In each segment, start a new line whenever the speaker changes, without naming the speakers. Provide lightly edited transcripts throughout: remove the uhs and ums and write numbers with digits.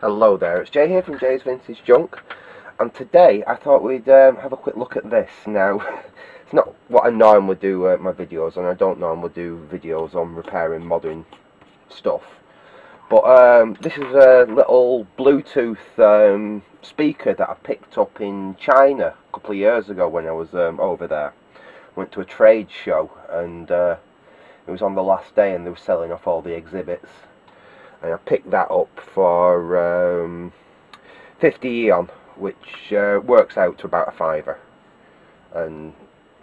Hello there, it's Jay here from Jay's Vintage Junk, and today I thought we'd have a quick look at this. Now, it's not what I normally do my videos on. I don't normally do videos on repairing modern stuff, but this is a little Bluetooth speaker that I picked up in China a couple of years ago when I was over there. Went to a trade show, and it was on the last day and they were selling off all the exhibits. And I picked that up for 50 eon, which works out to about a fiver. And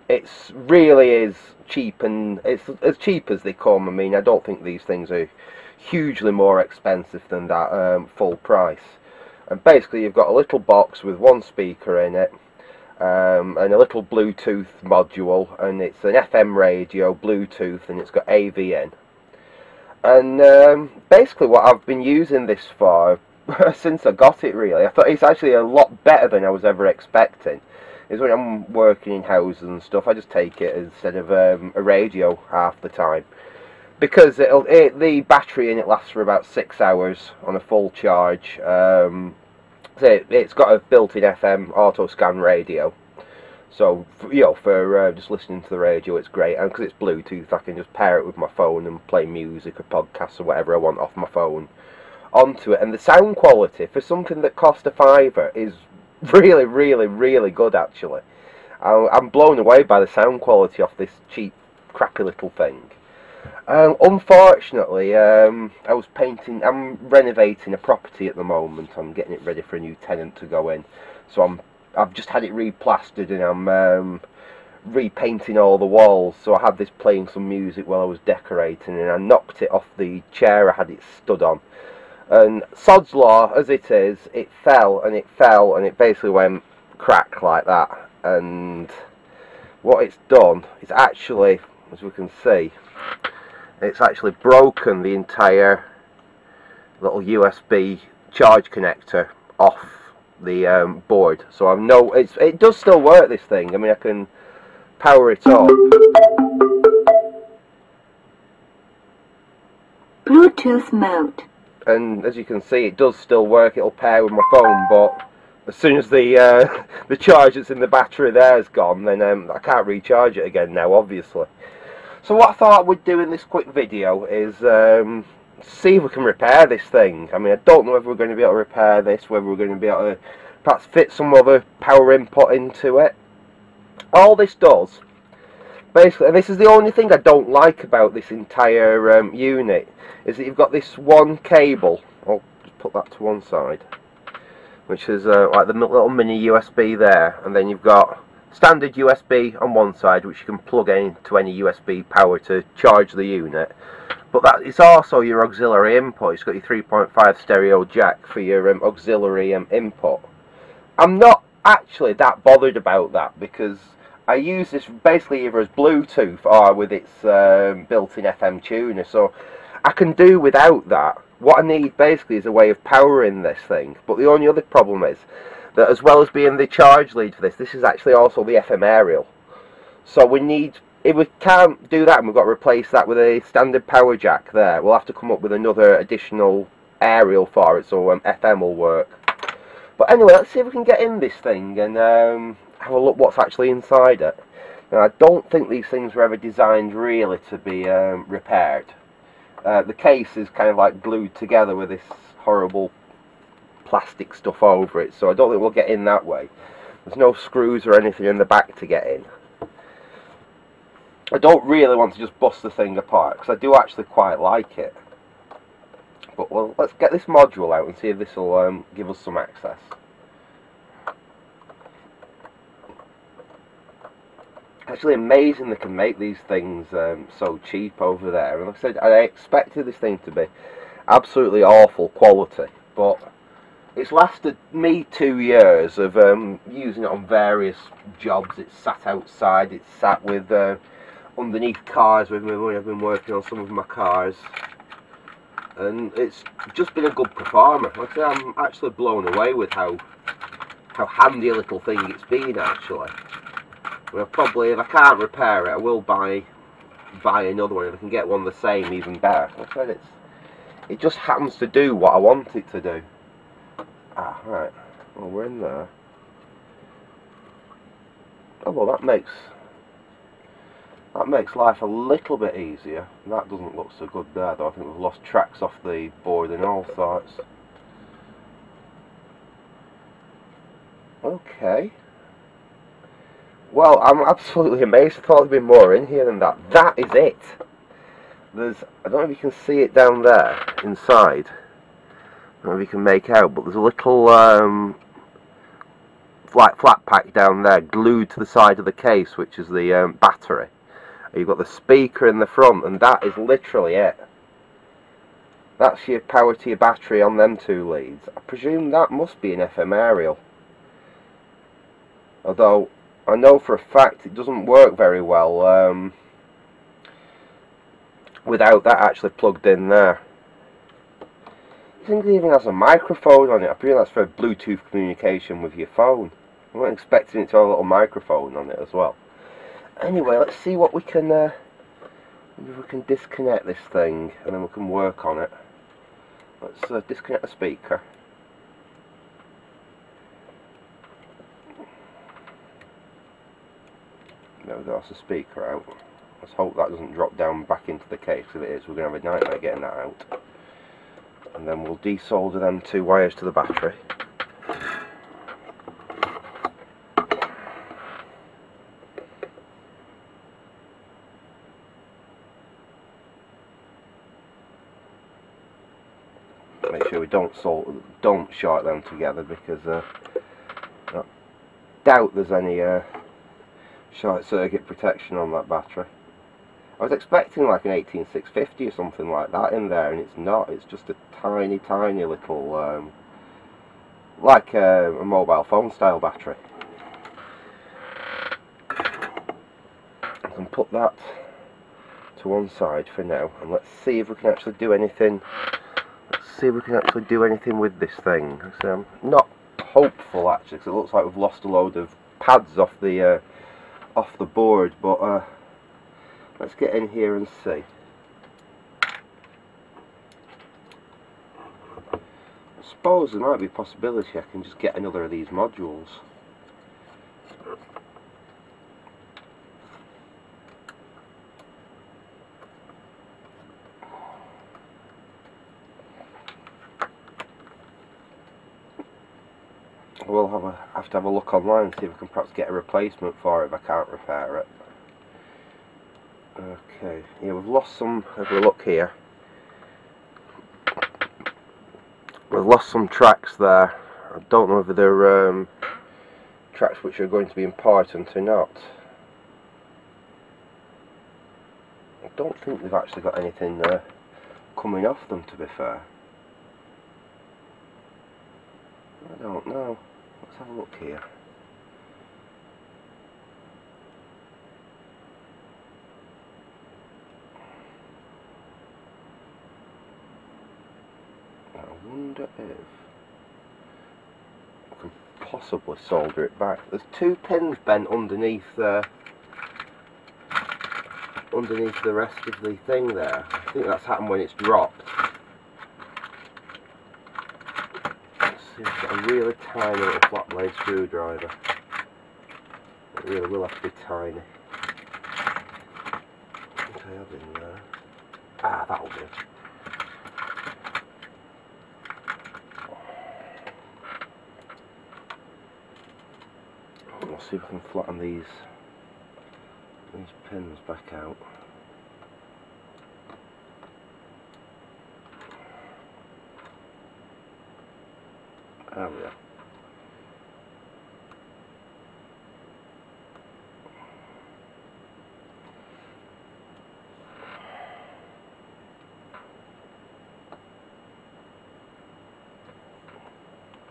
it's really is cheap, and it's as cheap as they come. I mean, I don't think these things are hugely more expensive than that full price. And basically you've got a little box with one speaker in it, and a little Bluetooth module, and it's an FM radio, Bluetooth, and it's got AV in. And basically what I've been using this for since I got it, really, I thought it's actually a lot better than I was ever expecting. Is when I'm working in houses and stuff, I just take it instead of a radio half the time, because the battery in it lasts for about 6 hours on a full charge. So it's got a built-in FM auto scan radio. So, for just listening to the radio, it's great. And because it's Bluetooth, I can just pair it with my phone and play music or podcasts or whatever I want off my phone onto it. And the sound quality for something that cost a fiver is really, really, really good, actually. I'm blown away by the sound quality of this cheap, crappy little thing. Unfortunately, I'm renovating a property at the moment. I'm getting it ready for a new tenant to go in. So I've just had it replastered, and I'm repainting all the walls. So I had this playing some music while I was decorating, and I knocked it off the chair I had it stood on. And sod's law, as it is, it fell, and it basically went crack like that. And what it's done is actually, as we can see, it's actually broken the entire little USB charge connector off the board. So I know it does still work, this thing. I mean, I can power it up.
Bluetooth mode.
And as you can see, it does still work. It'll pair with my phone, but as soon as the charge that's in the battery there is gone, then I can't recharge it again now, obviously. So what I thought I would do in this quick video is see if we can repair this thing. I mean, I don't know whether we're going to be able to repair this, whether we're going to be able to perhaps fit some other power input into it. All this does, basically, and this is the only thing I don't like about this entire unit, is that you've got this one cable. I'll just put that to one side, which is like the little mini USB there, and then you've got standard USB on one side, which you can plug into any USB power to charge the unit. But that is also your auxiliary input. It's got your 3.5 stereo jack for your auxiliary input. I'm not actually that bothered about that, because I use this basically either as Bluetooth or with its built-in FM tuner, so I can do without that. What I need basically is a way of powering this thing. But the only other problem is that, as well as being the charge lead for this is actually also the FM aerial. So if we can't do that and we've got to replace that with a standard power jack there, we'll have to come up with another additional aerial for it, so FM will work. But anyway, let's see if we can get in this thing and have a look what's actually inside it. Now, I don't think these things were ever designed really to be repaired. The case is kind of like glued together with this horrible plastic stuff over it, so I don't think we'll get in that way. There's no screws or anything in the back to get in. I don't really want to just bust the thing apart, because I do actually quite like it. But well, let's get this module out and see if this will give us some access. Actually amazing they can make these things so cheap over there. And like I said, I expected this thing to be absolutely awful quality, but it's lasted me 2 years of using it on various jobs. It's sat outside, it's sat with underneath cars with me when I've been working on some of my cars, and it's just been a good performer. Like I say, I'm actually blown away with how handy a little thing it's been, actually. Well, probably, if I can't repair it, I will buy another one. If I can get one the same, even better. Like I said, it just happens to do what I want it to do. Ah, right. Well, we're in there. Oh, well, that makes life a little bit easier. That doesn't look so good there, though. I think we've lost tracks off the board in all sorts. Okay. Well, I'm absolutely amazed. I thought there'd be more in here than that. That is it. I don't know if you can see it down there, inside. I don't know if you can make out, but there's a little flat pack down there, glued to the side of the case, which is the battery. You've got the speaker in the front, and that is literally it. That's your power to your battery on them two leads. I presume that must be an FM aerial. Although, I know for a fact it doesn't work very well without that actually plugged in there. I think it even has a microphone on it. I presume that's for Bluetooth communication with your phone. I wasn't expecting it to have a little microphone on it as well. Anyway, let's see what we can, maybe we can disconnect this thing and then we can work on it. Let's disconnect the speaker. There we go, that's the speaker out. Let's hope that doesn't drop down back into the case. If it is, we're going to have a nightmare getting that out. And then we'll desolder them two wires to the battery. Make sure we don't short them together, because I doubt there's any short circuit protection on that battery. I was expecting like an 18650 or something like that in there, and it's not. It's just a tiny little like a mobile phone style battery. I can put that to one side for now, and let's see if we can actually do anything. With this thing. So I'm not hopeful actually, because it looks like we've lost a load of pads off the board. But let's get in here and see. I suppose there might be a possibility I can just get another of these modules. We'll have to have a look online and see if we can perhaps get a replacement for it if I can't repair it. Okay, yeah, we've lost some. Have a look here. We've lost some tracks there. I don't know whether they're tracks which are going to be important or not. I don't think they've actually got anything coming off them, to be fair. I don't know. Let's have a look here. I wonder if I can possibly solder it back. There's two pins bent underneath the rest of the thing there. I think that's happened when it's dropped. It's got a really tiny little flat blade screwdriver. It really will have to be tiny. What do I have in there? Ah, that'll do. We'll see if we can flatten these pins back out. There we are.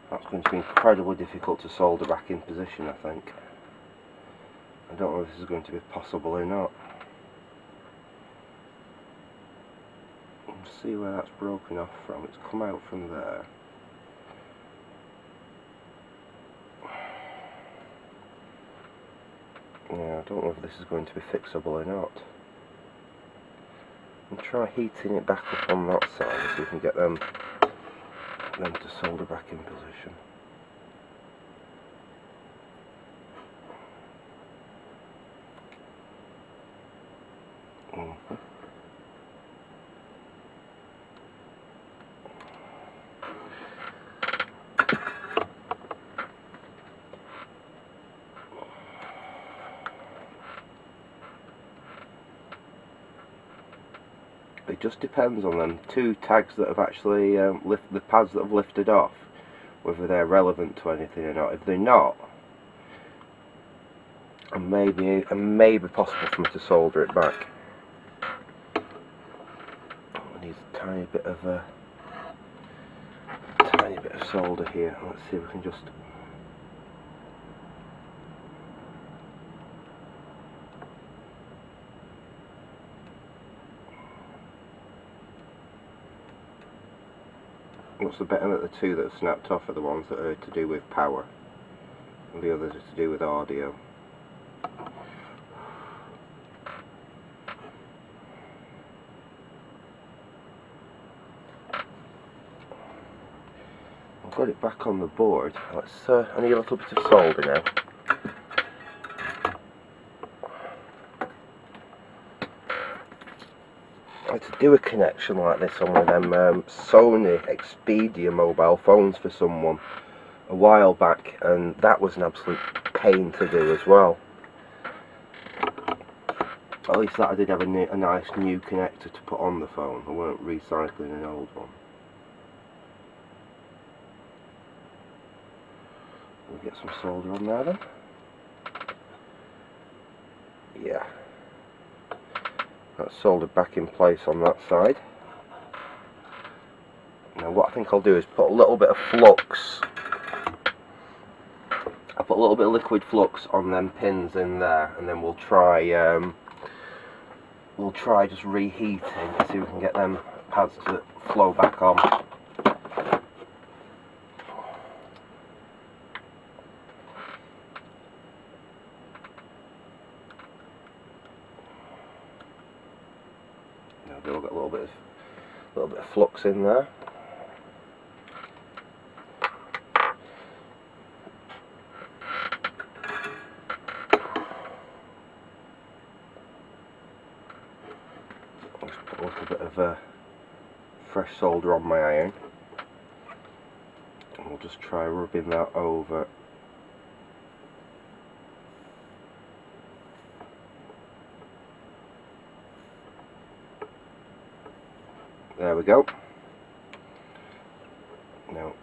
That's going to be incredibly difficult to solder back in position, I think. I don't know if this is going to be possible or not. Let's see where that's broken off from. It's come out from there. Yeah, I don't know if this is going to be fixable or not. I'll try heating it back up on that side so we can get them them to solder back in position. It just depends on them two tags that have actually the pads that have lifted off, whether they're relevant to anything or not. If they're not, it may be possible for me to solder it back. I need a tiny bit of solder here. Let's see if we can just. What's the better that the two that are snapped off are the ones that are to do with power, and the others are to do with audio. I've got it back on the board. Let's. I need a little bit of solder now. I had to do a connection like this on one of them Sony Xperia mobile phones for someone a while back, and that was an absolute pain to do as well. At least that I did have a nice new connector to put on the phone. I weren't recycling an old one. We'll get some solder on there then. Yeah. That's soldered back in place on that side. Now what I think I'll do is put a little bit of flux. I'll put a little bit of liquid flux on them pins in there, and then we'll try just reheating to see if we can get them pads to flow back on. We'll get a little bit of flux in there. Just put a little bit of fresh solder on my iron, and we'll just try rubbing that over. There we go. Now,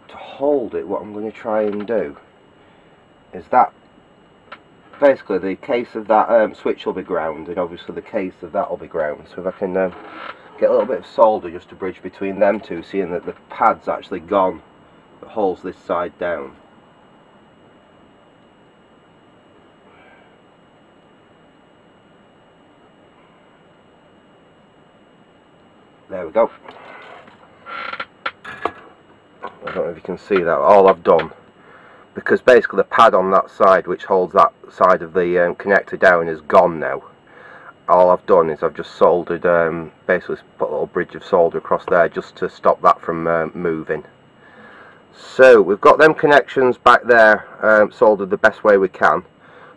to hold it, what I'm going to try and do is that basically the case of that switch will be ground, and obviously the case of that will be ground. So if I can get a little bit of solder just to bridge between them two, seeing that the pad's actually gone that holds this side down. There we go. I don't know if you can see that. All I've done, because basically the pad on that side which holds that side of the connector down is gone now. All I've done is I've just soldered, basically put a little bridge of solder across there just to stop that from moving. So we've got them connections back there soldered the best way we can.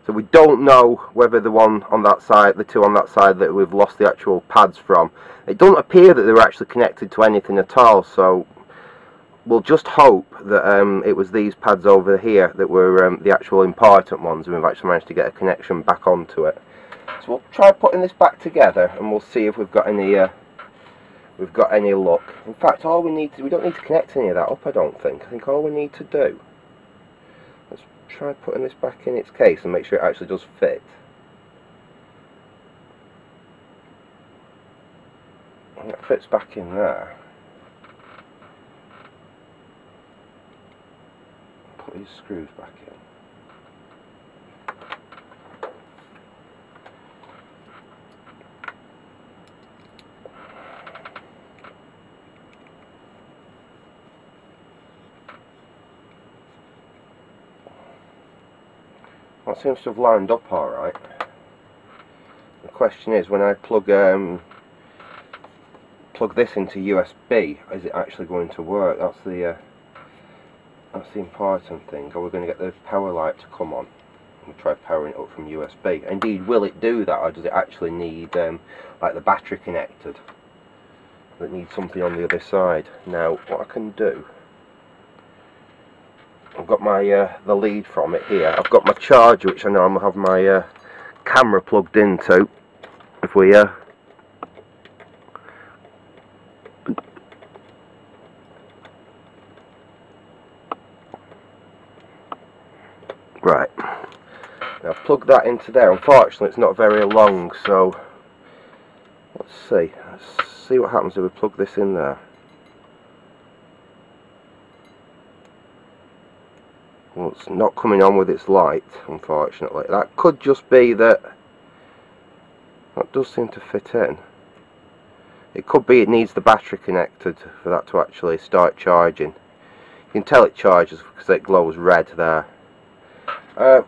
So we don't know whether the one on that side, the two on that side that we've lost the actual pads from, it doesn't appear that they were actually connected to anything at all, so we'll just hope that it was these pads over here that were the actual important ones, and we've actually managed to get a connection back onto it. So we'll try putting this back together, and we'll see if we've got any luck. In fact, all we need to, we don't need to connect any of that up, I don't think. I think all we need to do, let's try putting this back in its case and make sure it actually does fit. And it fits back in there. Put these screws back in. That seems to have lined up alright. The question is, when I plug plug this into USB, is it actually going to work? That's the important thing. Are we going to get the power light to come on? We'll try powering it up from USB. Indeed, will it do that, or does it actually need like the battery connected? It needs something on the other side. Now, what I can do, I've got my the lead from it here. I've got my charger, which I know I'm gonna have my camera plugged into. If we right, now plug that into there. Unfortunately, it's not very long, so let's see what happens if we plug this in there. Well, it's not coming on with its light, unfortunately. That could just be that does seem to fit in. It could be it needs the battery connected for that to actually start charging. You can tell it charges because it glows red there.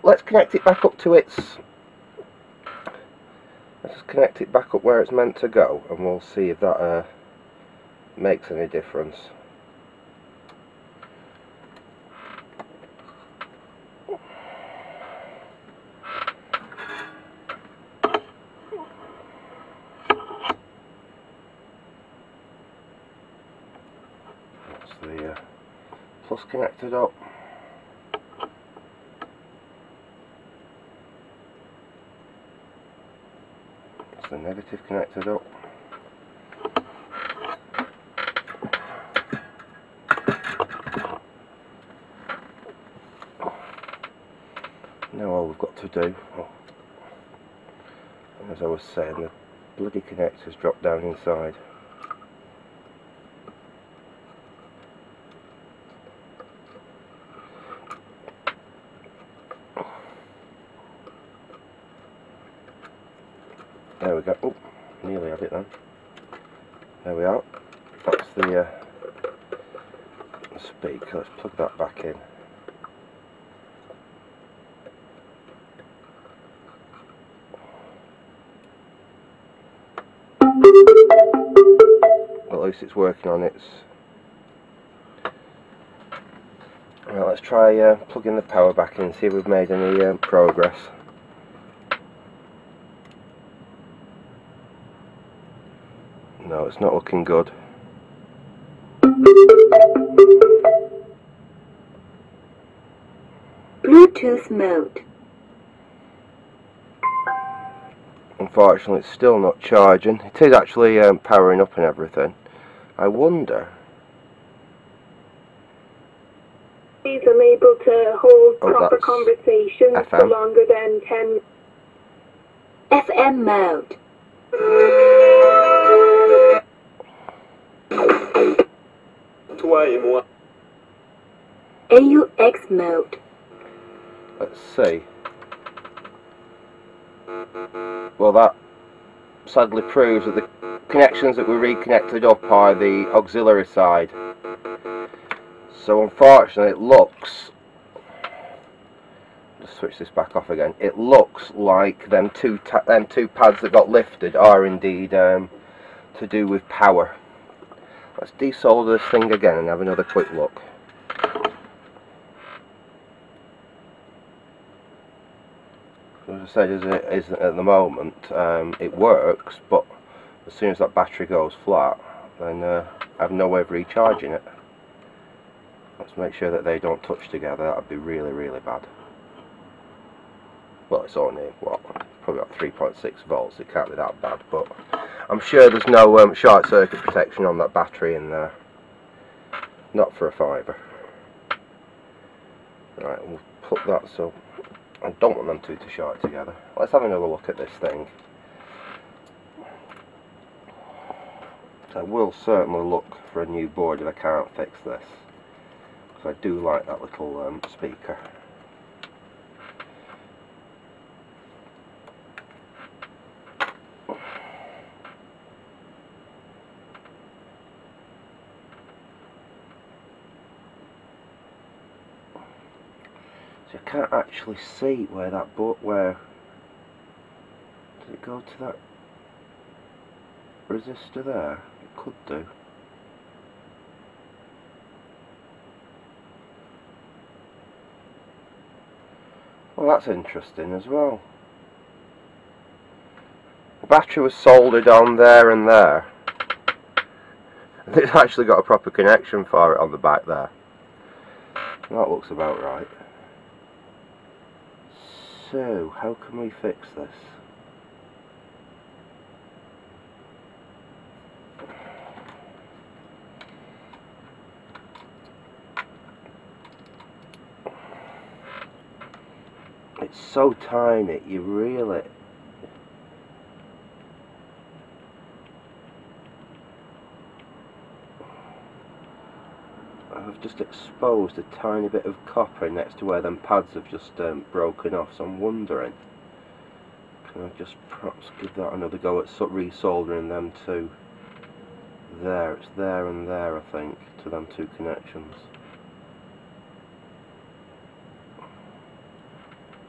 Let's connect it back up to its... Let's just connect it back up where it's meant to go, and we'll see if that makes any difference. The plus connected up. It's the negative connected up. Now all we've got to do, as I was saying, the bloody connectors drop down inside. There we go. Oh, nearly had it then. There we are. That's the speaker. Let's plug that back in. Well, at least it's working on its... Right, let's try plugging the power back in and see if we've made any progress. No, it's not looking good.
Bluetooth mode.
Unfortunately, it's still not charging. It is actually powering up and everything. I wonder...
Please unable to hold proper
that's
conversations for
FM.
longer than 10
FM mode. AUX mode.
Let's see. Well, that sadly proves that the connections that were reconnected up are the auxiliary side. So unfortunately, it looks... Just switch this back off again. It looks like them two pads that got lifted are indeed to do with power. Let's desolder this thing again and have another quick look. As I said, as it is at the moment, it works, but as soon as that battery goes flat, then I have no way of recharging it. Let's make sure that they don't touch together. That would be really, really bad. Well, it's only, what, probably about 3.6 volts. It can't be that bad, but I'm sure there's no short circuit protection on that battery in there. Not for a fiver. Right, we'll put that so I don't want them two to short together. Let's have another look at this thing. I will certainly look for a new board if I can't fix this. So I do like that little speaker. So I can't actually see where that board, where does it go to that resistor there? Could do. Well, that's interesting as well. The battery was soldered on there and there. It's actually got a proper connection for it on the back there. That looks about right. So, how can we fix this? It's so tiny, you really... I've just exposed a tiny bit of copper next to where them pads have just broken off, so I'm wondering, can I just perhaps give that another go at resoldering them two? There, it's there and there, I think, to them two connections.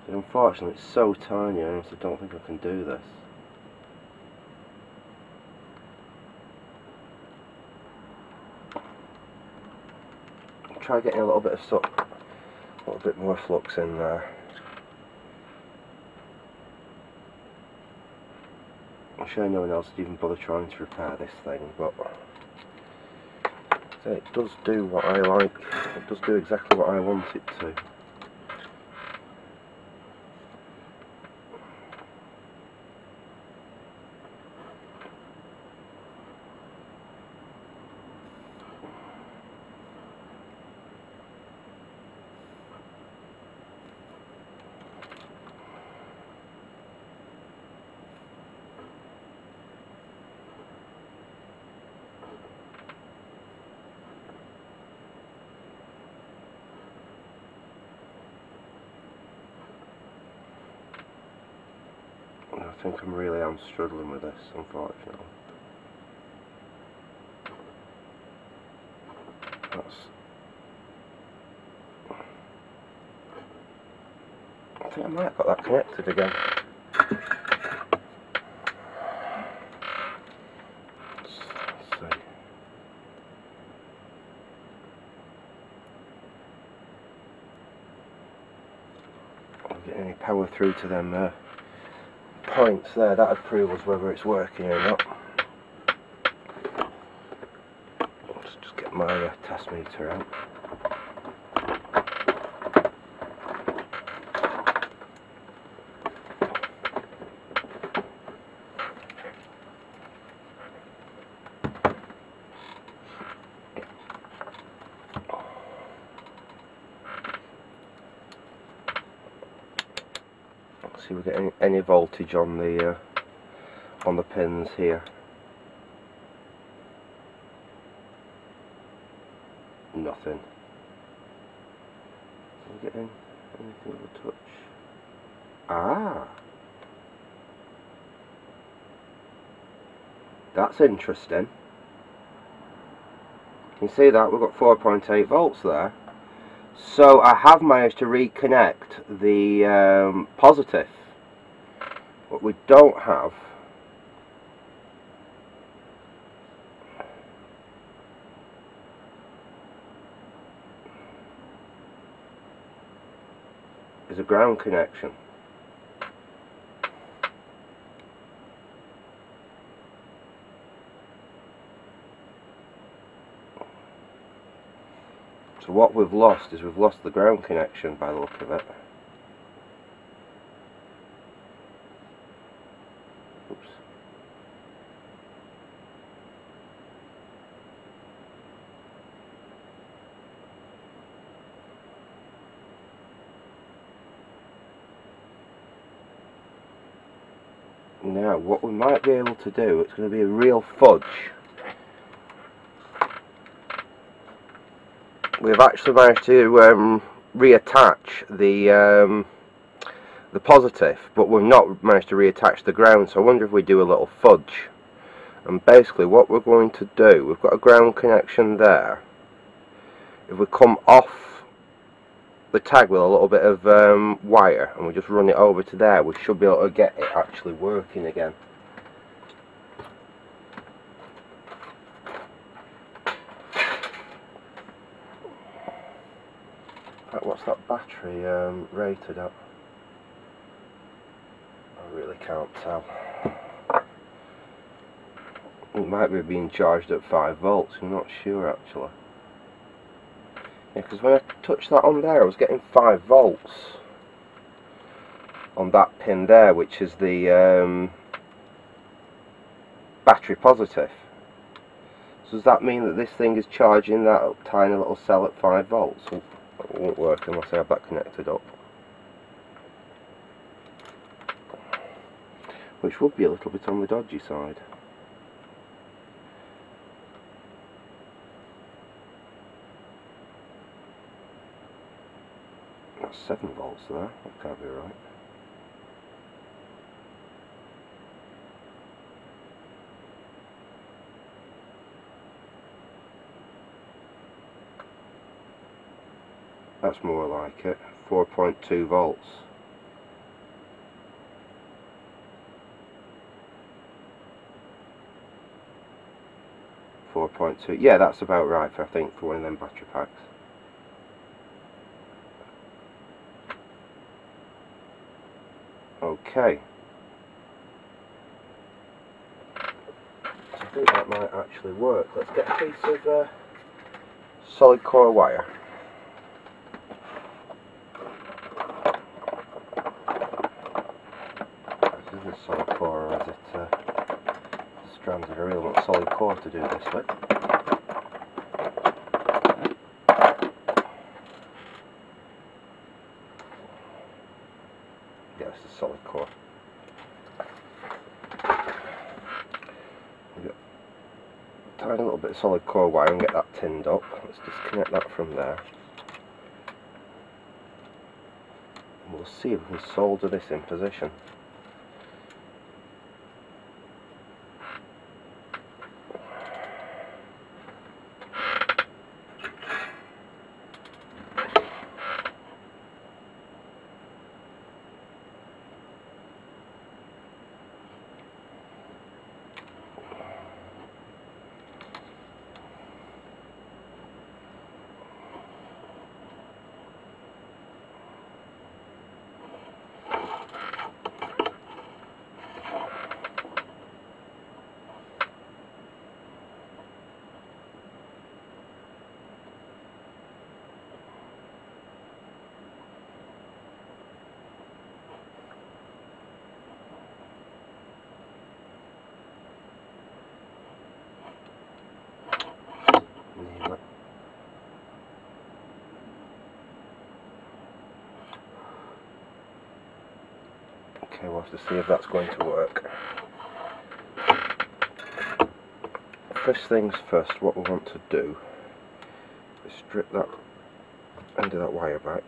But unfortunately it's so tiny, I honestly don't think I can do this. I'll try getting a little bit more flux in there. I'm sure no one else would even bother trying to repair this thing, but it does do what I like. It does do exactly what I want it to. I think I'm struggling with this, unfortunately. I think I might have got that connected again. Let's see. I'm not getting any power through to them points there. That'd prove us whether it's working or not. Let's just get my test meter out. See, we're getting any voltage on the pins here. Nothing. Are we getting anything of a touch? Ah, that's interesting. You can see that we've got 4.8 volts there. So I have managed to reconnect the positive. What we don't have is a ground connection. So what we've lost is we've lost the ground connection by the look of it. Oops. Now what we might be able to do, it's going to be a real fudge. We've actually managed to reattach the positive, but we've not managed to reattach the ground, so I wonder if we do a little fudge. And basically what we're going to do, we've got a ground connection there. If we come off the tag with a little bit of wire and we just run it over to there, we should be able to get it actually working again. What's that battery rated at? I really can't tell. It might be being charged at 5 volts, I'm not sure actually. Yeah, because when I touched that on there I was getting 5 volts on that pin there, which is the battery positive. So does that mean that this thing is charging that tiny little cell at 5 volts? It won't work unless I have that connected up. Which would be a little bit on the dodgy side. That's 7 volts there, that can't be right. That's more like it, 4.2 volts. Yeah, that's about right, I think, for one of them battery packs. Okay. So I think that might actually work. Let's get a piece of solid core wire. This isn't solid core, or is it strands of a real solid core to do this with? Yeah, this is solid core. We've got a tiny little bit of solid core wire and get that tinned up. Let's disconnect that from there. And we'll see if we can solder this in position. Okay, we'll have to see if that's going to work. First things first, what we want to do is strip that end of that wire back.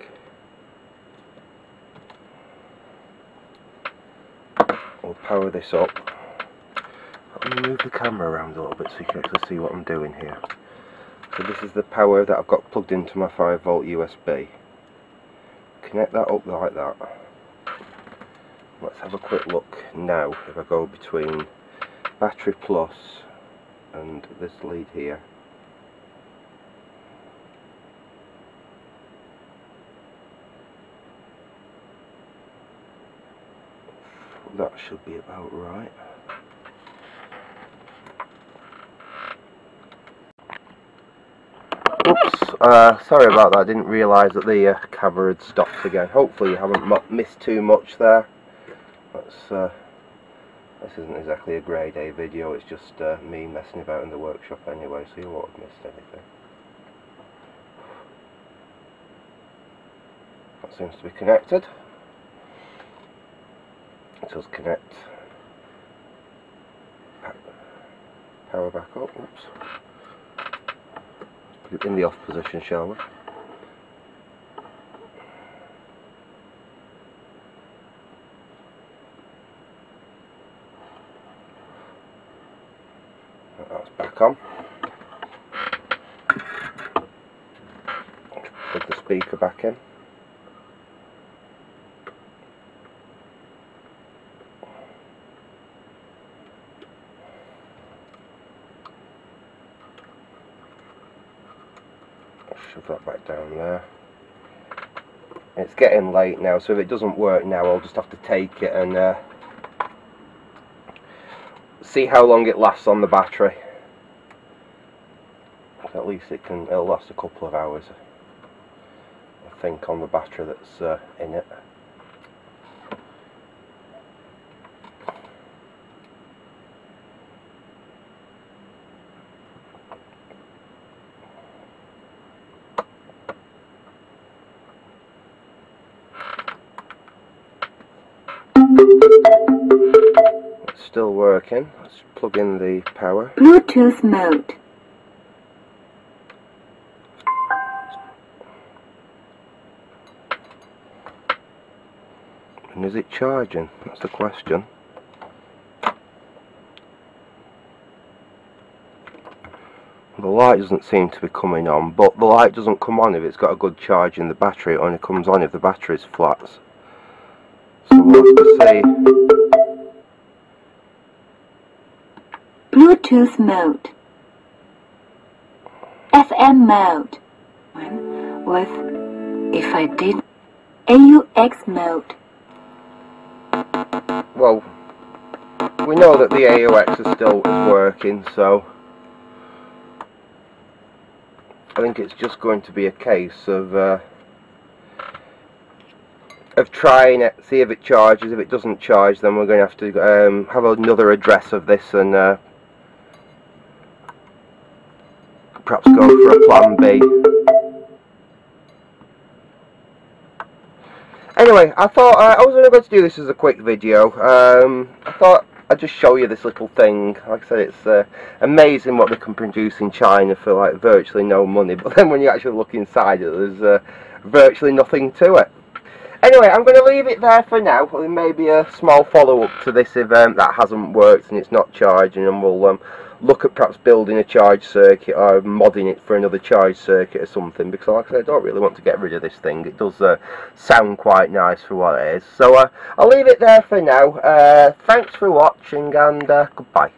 We'll power this up. Let me move the camera around a little bit so you can actually see what I'm doing here. So this is the power that I've got plugged into my 5 volt USB. Connect that up like that. Let's have a quick look now if I go between battery plus and this lead here. That should be about right. Oops, sorry about that, I didn't realise that the camera had stopped again. Hopefully you haven't missed too much there. This isn't exactly a grade A video, it's just me messing about in the workshop anyway, so you won't have missed anything. That seems to be connected. It does connect. Power back up, oops. Put it in the off position, shall we? That's back on. Put the speaker back in. Shove that back down there. It's getting late now, so if it doesn't work now, I'll just have to take it and see how long it lasts on the battery. At least it'll last a couple of hours, I think, on the battery that's in it. It's still working. Let's plug in the power.
Bluetooth mode.
And is it charging? That's the question. The light doesn't seem to be coming on, but the light doesn't come on if it's got a good charge in the battery. It only comes on if the battery's flat. So we'll have to see.
Bluetooth mode. FM mode. With if I did AUX mode.
Well, we know that the AUX is still working, so I think it's just going to be a case of trying it, see if it charges. If it doesn't charge, then we're going to have to have another address of this and perhaps go for a plan B. Anyway, I thought I was only going to do this as a quick video. I thought I'd just show you this little thing. Like I said, it's amazing what they can produce in China for like virtually no money. But then when you actually look inside it, there's virtually nothing to it. Anyway, I'm going to leave it there for now. There may be a small follow-up to this if that hasn't worked and it's not charging, and we'll look at perhaps building a charge circuit or modding it for another charge circuit or something, because like I said, I don't really want to get rid of this thing. It does sound quite nice for what it is. So I'll leave it there for now. Thanks for watching, and goodbye.